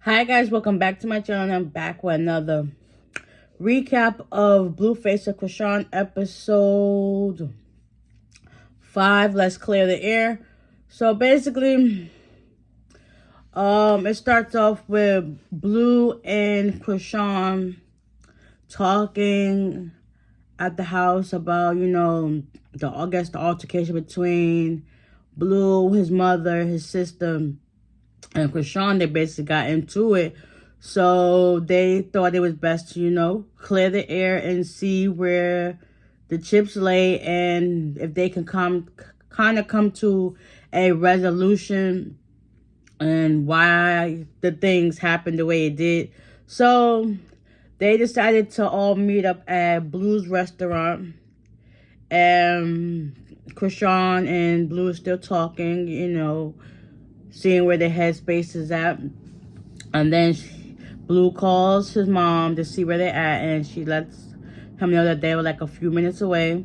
Hi guys, welcome back to my channel. I'm back with another recap of Blueface and Chrisean episode 5. Let's clear the air. So basically, it starts off with Blue and Chrisean talking at the house about, the altercation between Blue, his mother, his sister, and Chrisean. They basically got into it. So they thought it was best to, clear the air and see where the chips lay and if they can come to a resolution and why the things happened the way it did. So they decided to all meet up at Blue's restaurant. And Chrisean and Blue is still talking, seeing where their headspace is at. And then Blue calls his mom to see where they're at, and she lets him know that they were like a few minutes away.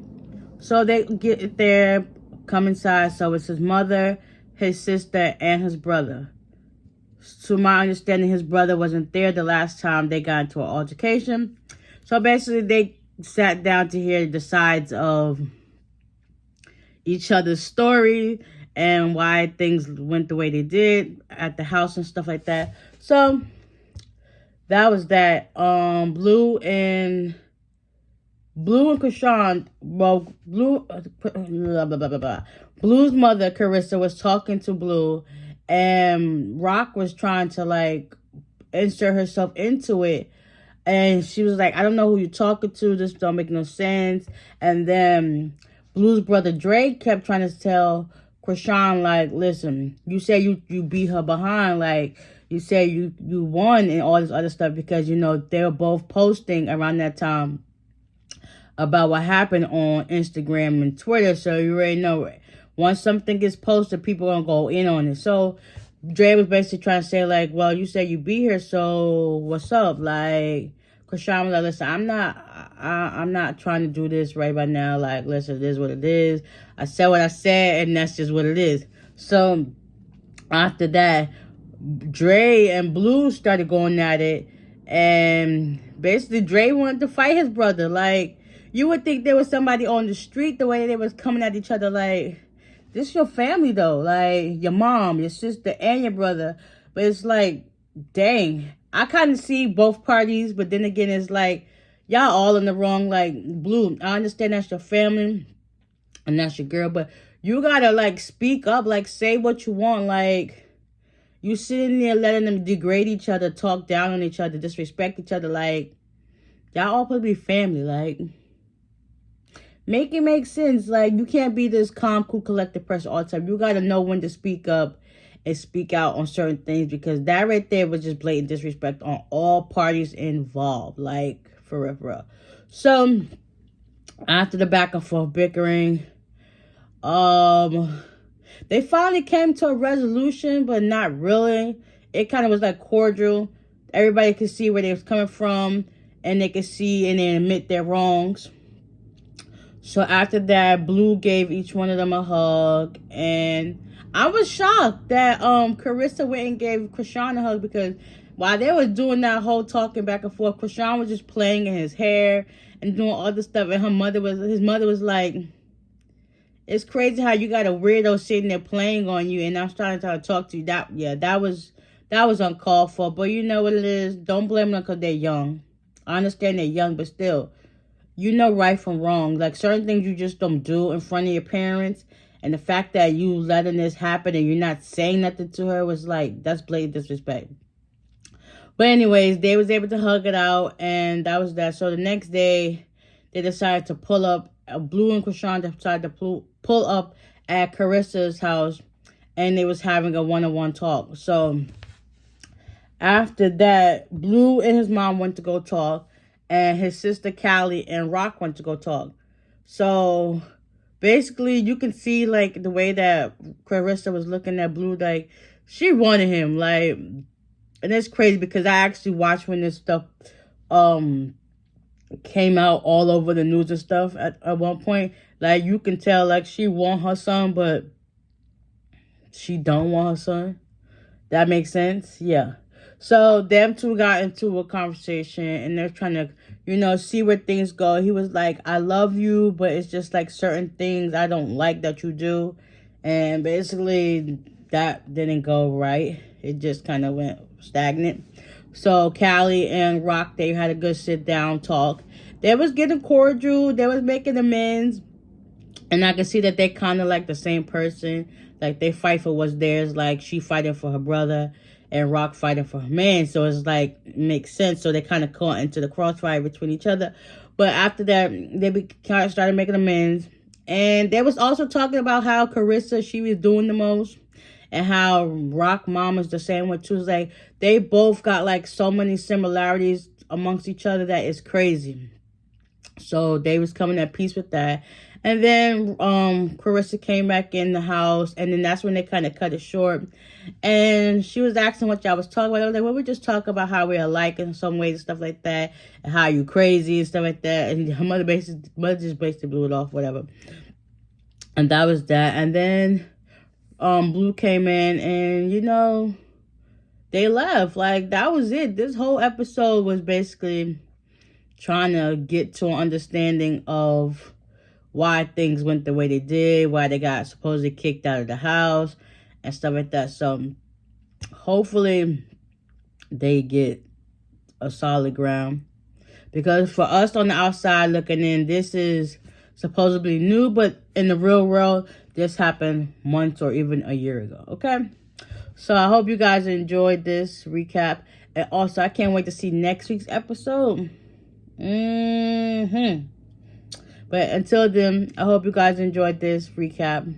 So they get there, come inside. So it's his mother, his sister, and his brother. To my understanding, his brother wasn't there the last time they got into an altercation. So basically, they sat down to hear the sides of each other's story and why things went the way they did at the house and stuff like that. So that was that. Blue and Chrisean, well, Blue's mother, Carissa, was talking to Blue, and Rock was trying to insert herself into it. And she was like, I don't know who you're talking to. This don't make no sense. And then Blue's brother Drake kept trying to tell Chrisean, listen, you said you beat her behind. You said you won and all this other stuff because, they were both posting around that time about what happened on Instagram and Twitter. So you already know, once something gets posted, people are going to go in on it. So Dre was basically trying to say, well, you said you beat her, so what's up? Chrisean was like, listen, I'm not trying to do this right now. Listen, it is what it is. I said what I said, and that's just what it is. So after that, Dre and Blue started going at it, and basically Dre wanted to fight his brother. You would think there was somebody on the street the way they was coming at each other. This is your family though, your mom, your sister, and your brother. But it's dang, I kind of see both parties, but then again, it's y'all all in the wrong. Blue, I understand that's your family and that's your girl, but you gotta speak up, say what you want. You sitting there letting them degrade each other, talk down on each other, disrespect each other. Y'all all supposed to be family. Make it make sense. You can't be this calm, cool, collected person all the time. You gotta know when to speak up and speak out on certain things, because that right there was just blatant disrespect on all parties involved. For real, for real. So after the back and forth bickering, they finally came to a resolution, but not really. It kind of was cordial. Everybody could see where they was coming from, and they could see and they admit their wrongs. So after that, Blue gave each one of them a hug, and I was shocked that Carissa went and gave Chrisean a hug, because while they was doing that whole talking back and forth, Chrisean was just playing in his hair and doing all this stuff, and his mother was like, it's crazy how you got a weirdo sitting there playing on you, and I'm trying to talk to you. That was uncalled for. But you know what it is. Don't blame them because they're young. I understand they're young, but still, right from wrong. Certain things you just don't do in front of your parents, and the fact that you letting this happen and you're not saying nothing to her was that's blatant disrespect. But anyways, they was able to hug it out, and that was that. So the next day, they decided to pull up. Blue and Chrisean decided to pull up at Carissa's house, and they was having a one-on-one talk. So after that, Blue and his mom went to go talk, and his sister Callie and Rock went to go talk. So basically, you can see the way that Carissa was looking at Blue, she wanted him, and it's crazy because I actually watched when this stuff came out all over the news and stuff at one point. You can tell she want her son, but she don't want her son. That makes sense? Yeah. So them two got into a conversation and they're trying to, see where things go. He was like, I love you, but it's just like certain things I don't like that you do. And basically that didn't go right. It just kind of went stagnant. So Callie and Rock, they had a good sit down talk. They was getting cordial. They was making amends. And I can see that they kind of like the same person. Like, they fight for what's theirs. Like, she fighting for her brother and Rock fighting for her man. So it's like, makes sense. So they kind of caught into the crossfire between each other. But after that, they kind of started making amends. And they was also talking about how Carissa, she was doing the most. And how Rock mom is the same way too. It's like, they both got like so many similarities amongst each other that it's crazy. So they was coming at peace with that. And then Carissa came back in the house, and then that's when they kind of cut it short. And she was asking what y'all was talking about. I was like, well, we just talk about how we're alike in some ways and stuff like that, and how you crazy and stuff like that. And her mother just basically blew it off, whatever. And that was that. And then Blue came in, and they left. Like, that was it. This whole episode was basically trying to get to an understanding of why things went the way they did, why they got supposedly kicked out of the house and stuff like that. So hopefully they get a solid ground, because for us on the outside looking in, this is supposedly new, but in the real world, this happened months or even a year ago. Okay, so I hope you guys enjoyed this recap, and also I can't wait to see next week's episode. But until then, I hope you guys enjoyed this recap,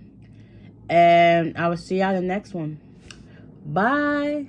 and I will see y'all in the next one. Bye.